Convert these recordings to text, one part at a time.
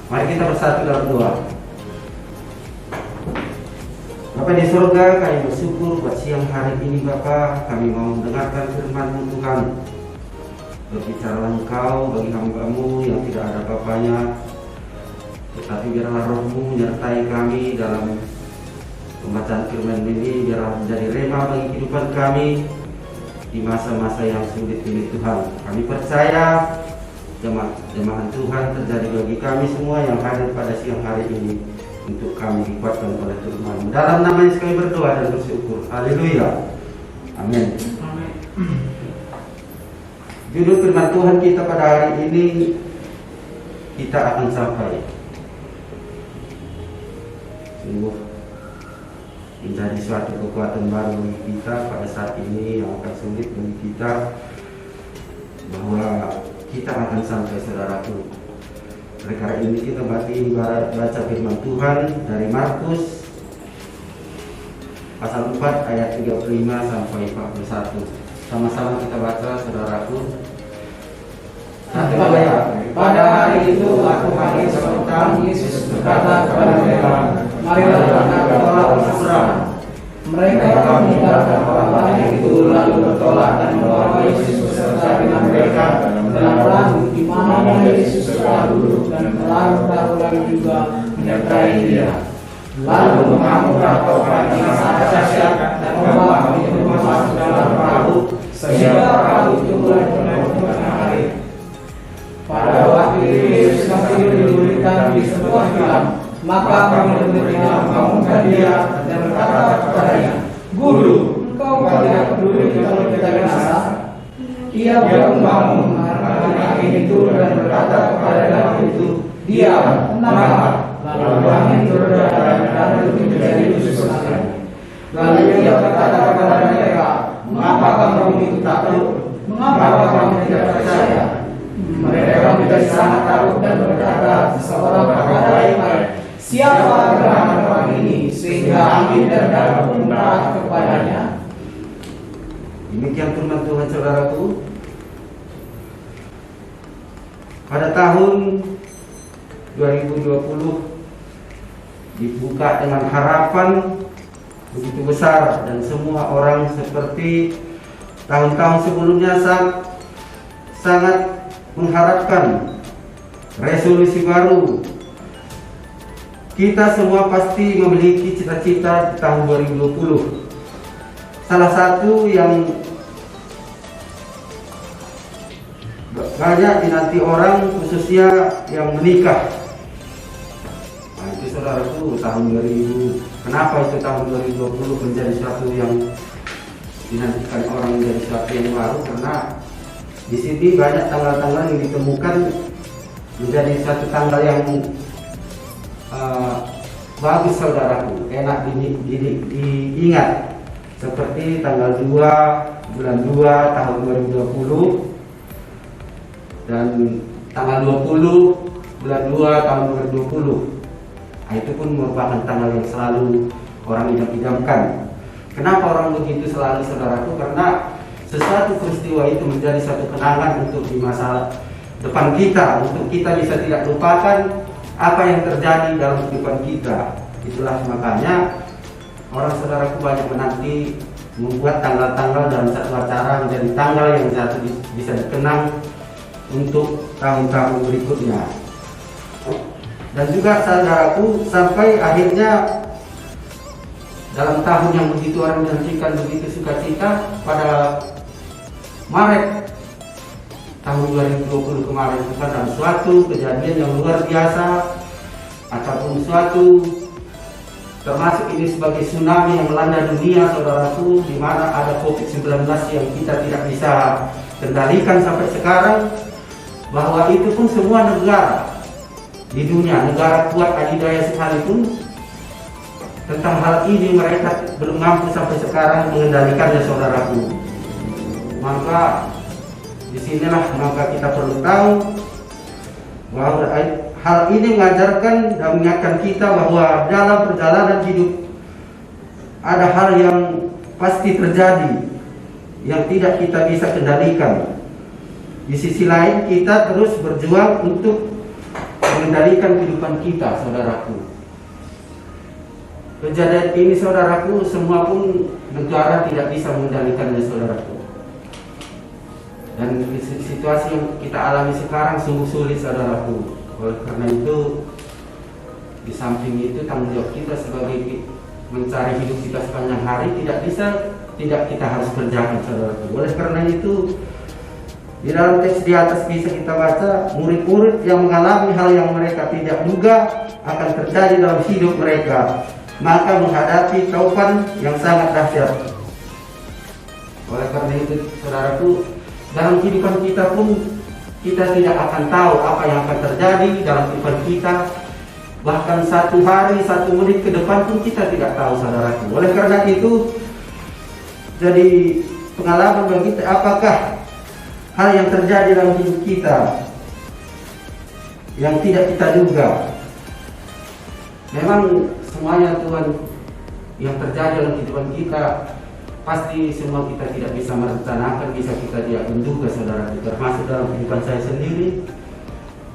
Mari kita bersatu dalam doa. Bapa di surga, kami bersyukur buat siang hari ini Bapa, kami mau mendengarkan firman-Mu Tuhan. Berbicaralah Engkau bagi hamba-Mu yang tidak ada apa-apanya, tetapi biarlah Roh-Mu menyertai kami dalam pembacaan firman ini, biarlah menjadi rema bagi kehidupan kami di masa-masa yang sulit ini Tuhan. Kami percaya jemaat Tuhan terjadi bagi kami semua yang hadir pada siang hari ini, untuk kami dikuatkan oleh Tuhan. Dalam nama Yesus kami berdoa dan bersyukur. Haleluya. Amin. Judul firman Tuhan kita pada hari ini, kita akan sampai. Sungguh menjadi suatu kekuatan baru bagi kita pada saat ini yang akan sulit bagi kita, bahwa kita akan sampai, saudaraku. Oleh karena ini kita baca firman Tuhan dari Markus pasal 4 ayat 35 sampai 41. Sama-sama kita baca, saudaraku. Pada hari itu aku panggil seorang, Yesus berkata kepada mereka, marilah kita bersorak. Mereka meninggalkan orang banyak itu, lalu bertolak dan membawa Yesus beserta dengan mereka dalam perahu di mana Yesus telah duduk, dan perahu lalu juga menyertai Dia. Lalu mengamuklah topan yang sangat dahsyat dan ombak begitu masuk dalam perahu, sehingga perahu itu mulai penuh dengan air. Pada waktu itu Yesus masih didudukkan di sebuah tilam, maka murid-muridnya membangunkan Dia dan berkata kepadanya, Guru, engkau tidak peduli kalau kita binasa? Ia bangun angin itu dan berkata kepada danau itu, diam, tenanglah. Lalu angin bereda dan danau itu menjadi khusus angin. Lalu Ia berkata kepada mereka, mengapa kamu begitu takut? Mengapa kamu tidak percaya? Mereka menjadi sangat takut dan berkata seorang kepada yang lain, siapa Tuhan orang ini sehingga angin dan danau pun taat kepadanya? Demikian firman Tuhan, saudaraku. Pada tahun 2020 dibuka dengan harapan begitu besar, dan semua orang seperti tahun-tahun sebelumnya sangat mengharapkan resolusi baru. Kita semua pasti memiliki cita-cita di tahun 2020. Salah satu yang banyak dinanti orang, khususnya yang menikah. Nah, itu saudaraku, tahun 2000. Kenapa itu tahun 2020 menjadi suatu yang dinantikan orang, menjadi suatu yang baru? Karena di sini banyak tanggal-tanggal yang ditemukan menjadi suatu tanggal yang bagus, saudaraku, enak diingat. Seperti tanggal 2 bulan 2 tahun 2020 dan tanggal 20 bulan 2 tahun 2020. Nah, itu pun merupakan tanggal yang selalu orang idam-idamkan. Kenapa orang begitu selalu, saudaraku? Karena sesuatu peristiwa itu menjadi satu kenangan untuk di masa depan kita, untuk kita bisa tidak lupakan apa yang terjadi dalam kehidupan kita. Itulah makanya orang, saudaraku, banyak menanti membuat tanggal-tanggal dalam satu acara menjadi tanggal yang satu bisa dikenang untuk tahun-tahun berikutnya. Dan juga, saudaraku, sampai akhirnya dalam tahun yang begitu orang menantikan, begitu sukacita, pada Maret tahun 2020 kemarin itu kan ada suatu kejadian yang luar biasa, ataupun suatu, termasuk ini sebagai tsunami yang melanda dunia, saudaraku, di mana ada COVID-19 yang kita tidak bisa kendalikan sampai sekarang, bahwa itu pun semua negara di dunia, negara kuat adidaya sekalipun, tentang hal ini mereka belum mampu sampai sekarang mengendalikannya, saudaraku. Maka disinilah maka kita perlu tahu bahwa hal ini mengajarkan dan mengingatkan kita bahwa dalam perjalanan hidup ada hal yang pasti terjadi yang tidak kita bisa kendalikan. Di sisi lain kita terus berjuang untuk mengendalikan kehidupan kita, saudaraku. Kejadian ini, saudaraku, semua pun negara tidak bisa mengendalikannya, saudaraku. Dan situasi yang kita alami sekarang sungguh sulit, saudaraku. Oleh karena itu, di samping itu tanggung jawab kita sebagai mencari hidup kita sepanjang hari tidak kita harus kerjakan, saudaraku. Oleh karena itu, di dalam teks di atas bisa kita baca murid-murid yang mengalami hal yang mereka tidak duga akan terjadi dalam hidup mereka, maka menghadapi taufan yang sangat dahsyat. Oleh karena itu, saudaraku, dalam kehidupan kita pun kita tidak akan tahu apa yang akan terjadi dalam kehidupan kita. Bahkan 1 hari, 1 menit ke depan pun kita tidak tahu, saudaraku. Oleh karena itu, jadi pengalaman bagi kita, apakah hal yang terjadi dalam hidup kita yang tidak kita duga. Memang semuanya Tuhan yang terjadi dalam kehidupan kita pasti semua kita tidak bisa merencanakan, bisa kita tidak menduga, saudara. Termasuk dalam kehidupan saya sendiri.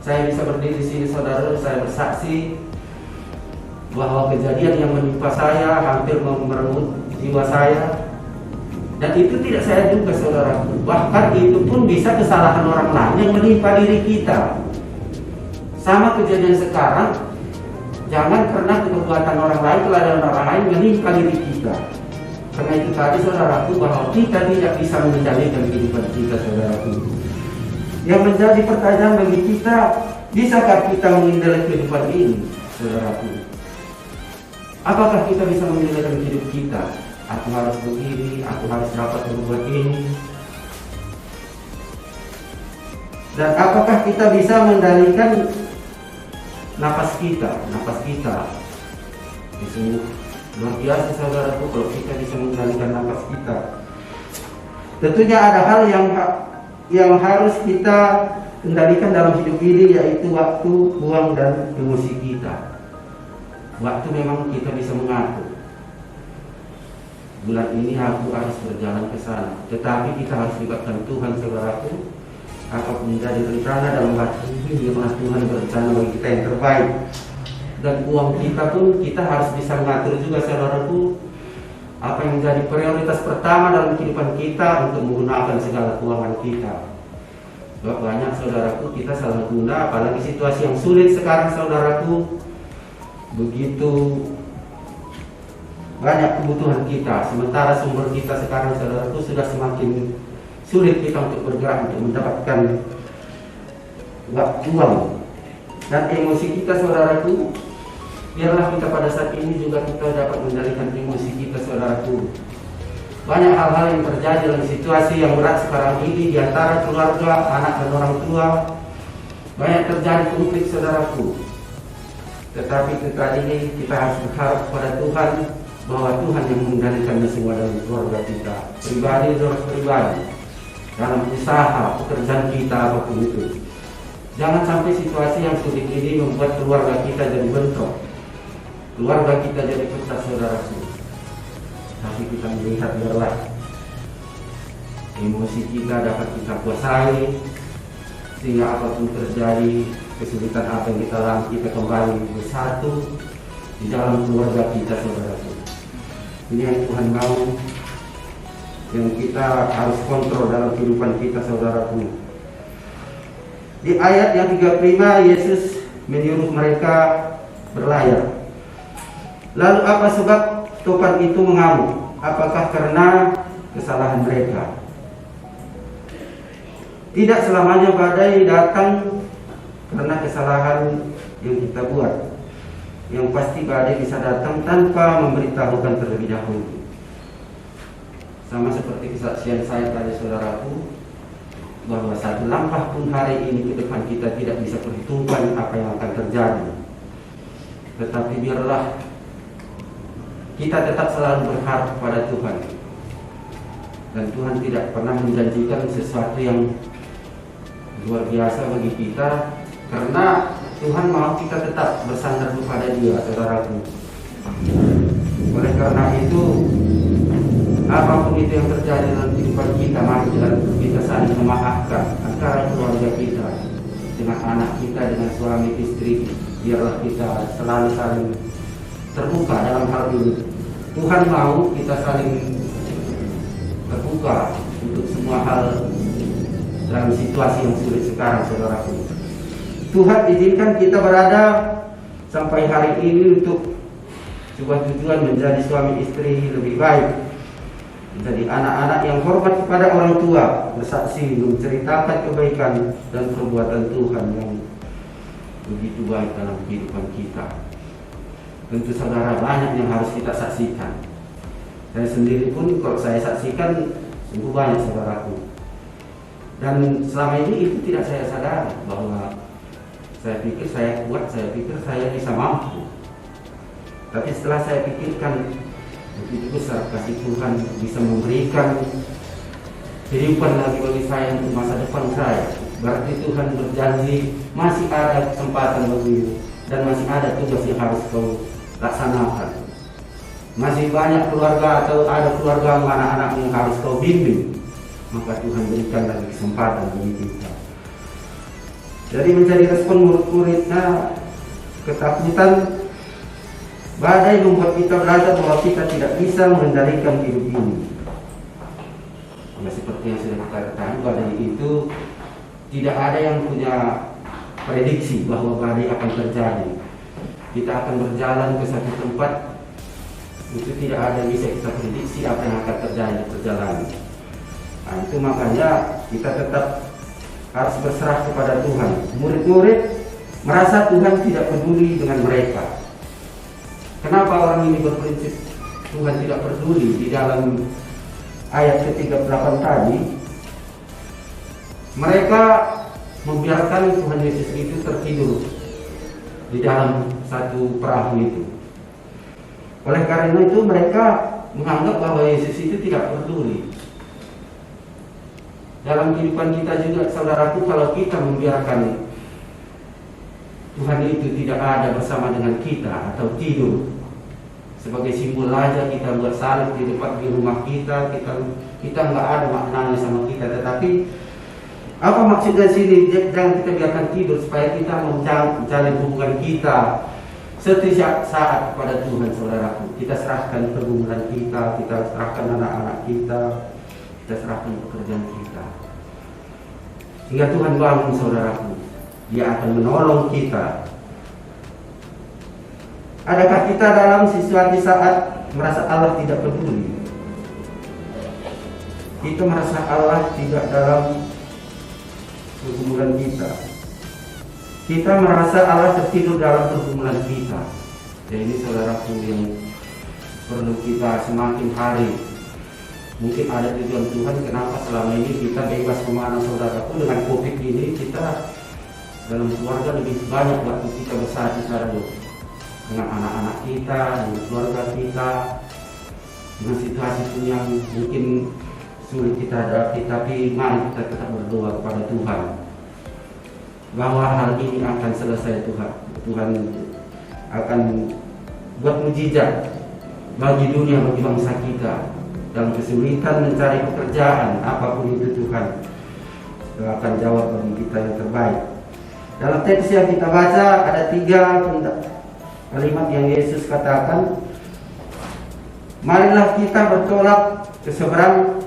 Saya bisa berdiri di sini, saudara, saya bersaksi bahwa kejadian yang menimpa saya hampir merenggut jiwa saya. Dan itu tidak saya duga, saudaraku. Bahkan itu pun bisa kesalahan orang lain yang menimpa diri kita. Sama kejadian sekarang, jangan karena perbuatan orang lain, kelalaian orang lain menimpa diri kita. Karena itu tadi, saudaraku, bahwa kita tidak bisa mengendalikan kehidupan kita, saudaraku. Yang menjadi pertanyaan bagi kita, bisakah kita mengendalikan kehidupan ini, saudaraku? Apakah kita bisa mengendalikan hidup kita? Aku harus begini, aku harus dapat berbuat ini. Dan apakah kita bisa mengendalikan napas kita? Itu luar biasa, saudaraku, kalau kita bisa mengendalikan napas kita. Tentunya ada hal yang harus kita kendalikan dalam hidup ini, yaitu waktu, uang, dan emosi kita. Waktu memang kita bisa mengatur. Bulan ini aku harus berjalan ke sana, tetapi kita harus libatkan Tuhan, saudaraku. Apapun menjadi rencana dalam hati ini, biarlah Tuhan berencana bagi kita yang terbaik. Dan uang kita pun kita harus bisa mengatur juga, saudaraku. Apa yang menjadi prioritas pertama dalam kehidupan kita untuk menggunakan segala keuangan kita. Sebab banyak, saudaraku, kita salah guna, apalagi situasi yang sulit sekarang, saudaraku. Begitu banyak kebutuhan kita, sementara sumber kita sekarang, saudaraku, sudah semakin sulit kita untuk bergerak untuk mendapatkan uang dan emosi kita, saudaraku. Biarlah kita pada saat ini juga kita dapat mengendalikan emosi kita, saudaraku. Banyak hal-hal yang terjadi dalam situasi yang berat sekarang ini di antara keluarga, anak dan orang tua. Banyak terjadi konflik, saudaraku. Tetapi tadi ini kita harus berharap kepada Tuhan bahwa Tuhan yang mengendalikannya semua dalam keluarga kita, pribadi, dalam usaha, pekerjaan kita, apapun itu. Jangan sampai situasi yang sulit ini membuat keluarga kita jadi bentrok, keluarga kita jadi pecah, saudaraku. Tapi kita melihat, biarlah emosi kita dapat kita kuasai, sehingga apapun terjadi, kesulitan apa yang kita alami, kita kembali bersatu di dalam keluarga kita, saudaraku. Ini yang Tuhan mau, yang kita harus kontrol dalam kehidupan kita, saudaraku. Di ayat yang 35, Yesus menyuruh mereka berlayar. Lalu apa sebab topan itu mengamuk? Apakah karena kesalahan mereka? Tidak selamanya badai datang karena kesalahan yang kita buat. Yang pasti badai bisa datang tanpa memberitahukan terlebih dahulu. Sama seperti kesaksian saya tadi, saudaraku, bahwa satu langkah pun hari ini ke depan kita tidak bisa perhitungkan apa yang akan terjadi. Tetapi biarlah kita tetap selalu berharap kepada Tuhan. Dan Tuhan tidak pernah menjanjikan sesuatu yang luar biasa bagi kita, karena Tuhan mau kita tetap bersandar kepada Dia, saudaraku. Oleh karena itu, apapun itu yang terjadi dalam kehidupan kita, mari kita saling memaafkan antara keluarga kita. dengan anak kita, dengan suami istri, biarlah kita selalu saling terbuka dalam hal ini. Tuhan mau kita saling terbuka untuk semua hal dalam situasi yang sulit sekarang, saudaraku. Tuhan izinkan kita berada sampai hari ini untuk sebuah tujuan menjadi suami istri lebih baik, menjadi anak-anak yang hormat kepada orang tua, bersaksi, menceritakan kebaikan dan perbuatan Tuhan yang begitu baik dalam kehidupan kita. Tentu saudara, banyak yang harus kita saksikan. Saya sendiri pun kalau saya saksikan sungguh banyak, saudaraku. Dan selama ini itu tidak saya sadari, bahwa saya pikir saya kuat, saya pikir saya bisa mampu. Tapi setelah saya pikirkan, begitu besar kasih Tuhan bisa memberikan kehidupan lagi bagi saya untuk masa depan saya. Berarti Tuhan berjanji masih ada kesempatan bagimu dan masih ada tugas yang harus kau laksanakan. Masih banyak keluarga atau ada keluarga anak-anak yang harus kau bimbing. Maka Tuhan berikan lagi kesempatan bagi kita. Jadi menjadi respon murid-muridnya, ketakutan, badai membuat kita belajar bahwa kita tidak bisa mengendalikan hidup ini. Ya, seperti yang sudah kita ketahui, badai itu tidak ada yang punya prediksi bahwa badai akan terjadi. Kita akan berjalan ke satu tempat, itu tidak ada yang bisa kita prediksi apa yang akan terjadi di perjalanan. Nah, itu makanya kita tetap harus berserah kepada Tuhan. Murid-murid merasa Tuhan tidak peduli dengan mereka. Kenapa orang ini berprinsip Tuhan tidak peduli? Di dalam ayat ke-38 tadi, mereka membiarkan Tuhan Yesus itu tertidur di dalam satu perahu itu. Oleh karena itu mereka menganggap bahwa Yesus itu tidak peduli. Dalam kehidupan kita juga, saudaraku, kalau kita membiarkan Tuhan itu tidak ada bersama dengan kita atau tidur sebagai simbol aja, kita buat salib di depan di rumah kita nggak ada maknanya sama kita. Tetapi apa maksudnya sini? Jangan kita biarkan tidur, supaya kita menjalin hubungan kita setiap saat kepada Tuhan, saudaraku. Kita serahkan pergumulan kita serahkan anak-anak kita serahkan pekerjaan kita, sehingga Tuhan bangun, saudaraku. Dia akan menolong kita. Adakah kita dalam situasi saat merasa Allah tidak peduli? Kita merasa Allah tidak dalam pergumulan kita. Kita merasa Allah tertidur dalam pergumulan kita. Jadi ini, saudaraku, yang perlu kita semakin hari. Mungkin ada tujuan Tuhan kenapa selama ini kita bebas kemana, saudaraku. Dengan COVID ini kita dalam keluarga lebih banyak waktu kita bersatu, saudaraku, dengan anak-anak kita, dengan keluarga kita, dengan situasi pun yang mungkin sulit kita hadapi. Tapi mari kita tetap berdoa kepada Tuhan bahwa hal ini akan selesai. Tuhan akan buat mujizat bagi dunia, bagi bangsa kita. Dalam kesulitan mencari pekerjaan, apapun itu Tuhan akan jawab bagi kita yang terbaik. Dalam teks yang kita baca ada 3 kalimat yang Yesus katakan. Marilah kita bertolak ke seberang.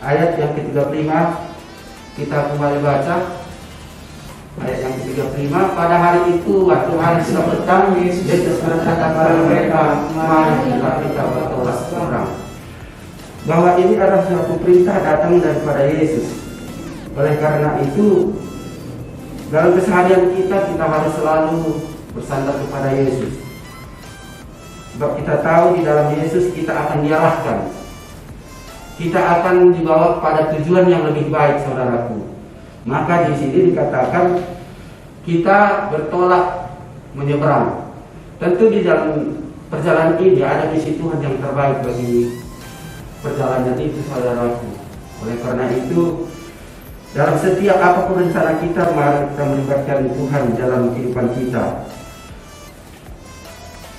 Ayat yang ke-35 kita kembali baca. Ayat yang ke-35, pada hari itu waktu hari sudah petang, Yesus berkata kepada mereka, mari kita bertolak ke seberang. Bahwa ini adalah suatu perintah datang daripada Yesus. Oleh karena itu, dalam keseharian kita harus selalu bersandar kepada Yesus. Sebab kita tahu di dalam Yesus kita akan diarahkan. Kita akan dibawa pada tujuan yang lebih baik, saudaraku. Maka di sini dikatakan kita bertolak menyeberang. Tentu di dalam perjalanan ini ada misi Tuhan yang terbaik bagi perjalanan itu, saudaraku. Oleh karena itu, dalam setiap apapun rencana kita, mari kita melibatkan Tuhan dalam kehidupan kita.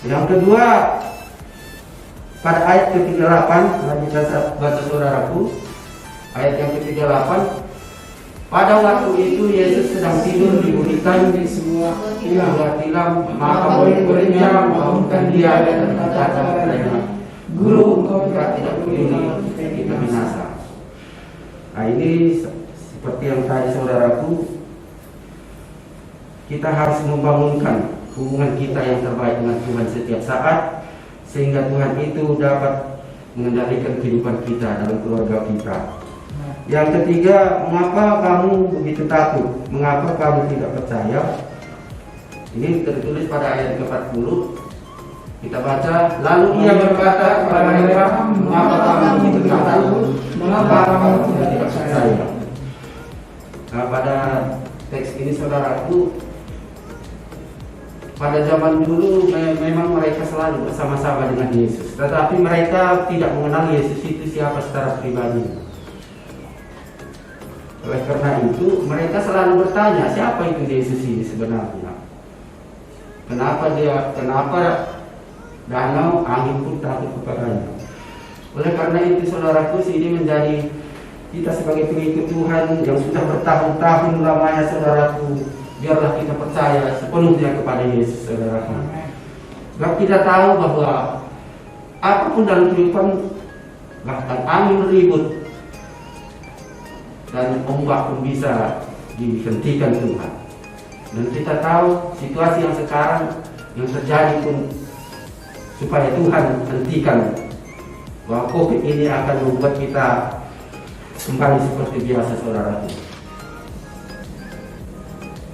Yang kedua, pada ayat ke-38, mari kita baca, saudaraku. Ayat yang ke-38, Pada waktu itu Yesus sedang tidur di hutan di sebuah tilam, maka murid-muridnya membangunkan dia dan berkata kepadanya, "Guru, engkau tidak peduli kita binasa." Nah, ini seperti yang tadi saudaraku, kita harus membangunkan hubungan kita yang terbaik dengan Tuhan setiap saat, sehingga Tuhan itu dapat mengendalikan kehidupan kita dalam keluarga kita. Yang ketiga, mengapa kamu begitu takut? Mengapa kamu tidak percaya? Ini tertulis pada ayat 40. Kita baca, lalu ia berkata kepada mereka, "Mengapa kamu begitu takut? Mengapa kamu tidak percaya?" Nah, pada teks ini saudaraku, pada zaman dulu memang mereka selalu bersama-sama dengan Yesus, tetapi mereka tidak mengenal Yesus itu siapa secara pribadi. Oleh karena itu, mereka selalu bertanya, siapa itu Yesus ini sebenarnya? Kenapa danau, angin pun takut kepadanya? Oleh karena itu, saudaraku, ini menjadi kita sebagai pengikut Tuhan yang sudah bertahun-tahun lamanya, saudaraku, biarlah kita percaya sepenuhnya kepada Yesus, saudaraku. Sebab kita tahu bahwa apapun dalam kehidupan, bahkan angin ribut dan ombak pun bisa dihentikan Tuhan. Dan kita tahu situasi yang sekarang yang terjadi pun supaya Tuhan hentikan, bahwa COVID ini akan membuat kita kembali seperti biasa, saudaraku.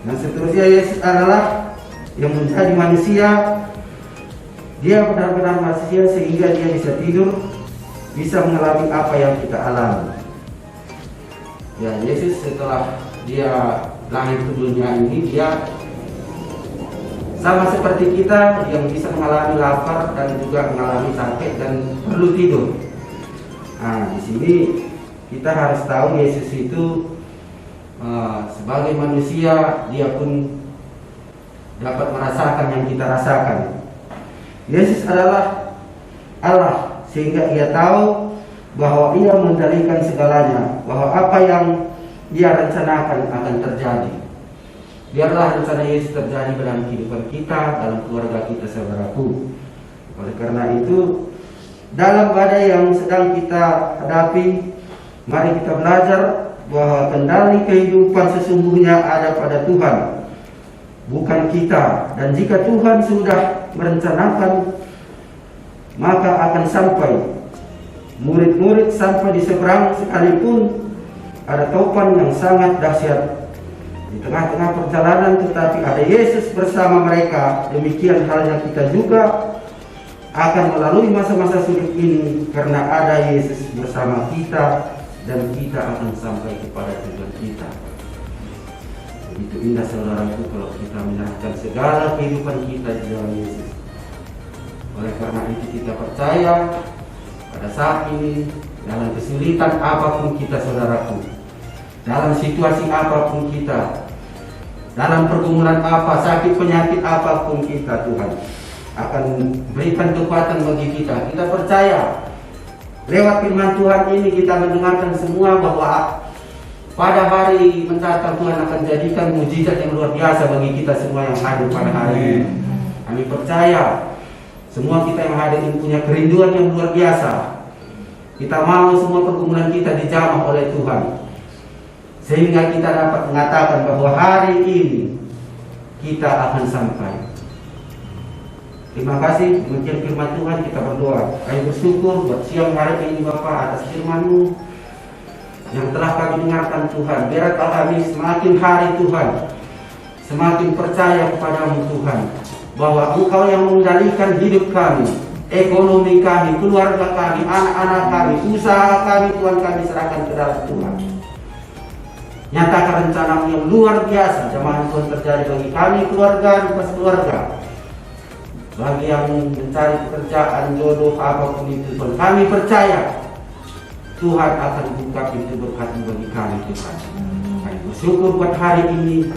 Dan seterusnya, Yesus adalah yang menjadi manusia. Dia benar-benar manusia sehingga dia bisa tidur, bisa mengalami apa yang kita alami. Ya, Yesus setelah dia lahir ke dunia ini, dia sama seperti kita yang bisa mengalami lapar dan juga mengalami sakit dan perlu tidur. Nah, di sini kita harus tahu Yesus itu sebagai manusia, dia pun dapat merasakan yang kita rasakan. Yesus adalah Allah, sehingga ia tahu bahwa ia mengendalikan segalanya, bahwa apa yang dia rencanakan akan terjadi. Biarlah rencana Yesus terjadi dalam kehidupan kita, dalam keluarga kita, saudaraku. Oleh karena itu, dalam badai yang sedang kita hadapi, mari kita belajar bahwa kendali kehidupan sesungguhnya ada pada Tuhan, bukan kita. Dan jika Tuhan sudah merencanakan, maka akan sampai. Murid-murid sampai di seberang sekalipun ada topan yang sangat dahsyat di tengah-tengah perjalanan, tetapi ada Yesus bersama mereka. Demikian halnya kita juga akan melalui masa-masa sulit ini karena ada Yesus bersama kita, dan kita akan sampai kepada tujuan kita. Begitu indah, saudaraku, kalau kita menyerahkan segala kehidupan kita di dalam Yesus. Oleh karena itu kita percaya pada saat ini, dalam kesulitan apapun kita, saudaraku, dalam situasi apapun kita, dalam pergumulan apa, sakit penyakit apapun kita, Tuhan akan berikan kekuatan bagi kita. Kita percaya lewat firman Tuhan ini kita mendengarkan semua bahwa pada hari mendatang Tuhan akan jadikan mujizat yang luar biasa bagi kita semua yang hadir pada hari ini. Kami percaya semua kita yang hadir ini punya kerinduan yang luar biasa. Kita mau semua pergumulan kita dijamah oleh Tuhan, sehingga kita dapat mengatakan bahwa hari ini kita akan sampai. Terima kasih. Demikian firman Tuhan, kita berdoa. Kami bersyukur buat siang hari ini Bapa atas firman-Mu yang telah kami dengarkan, Tuhan. Biarlah kami semakin hari, Tuhan, semakin percaya kepadamu, Tuhan, bahwa Engkau yang mengendalikan hidup kami, ekonomi kami, keluarga kami, anak-anak kami, usaha kami, Tuhan, kami serahkan ke dalam Tuhan. Nyatakan rencana-Mu yang luar biasa, jamaah Tuhan, terjadi bagi kami, keluarga, lepas keluarga, bagi yang mencari pekerjaan, jodoh, apapun itu, Tuhan. Kami percaya Tuhan akan buka pintu berkat bagi kami, Tuhan. Kami bersyukur buat hari ini,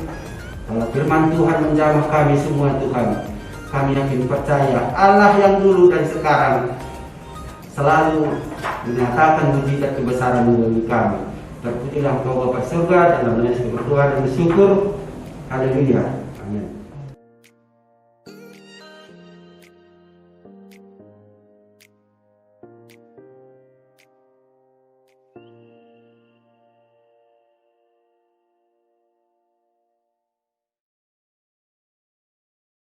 kalau firman Tuhan menjamah kami semua, Tuhan. Kami yakin percaya Allah yang dulu dan sekarang selalu menyatakan mujizat kebesaran bagi kami. Terpujilah Engkau Bapa surga, dalam nama Yesus berdoa dan bersyukur. Haleluya.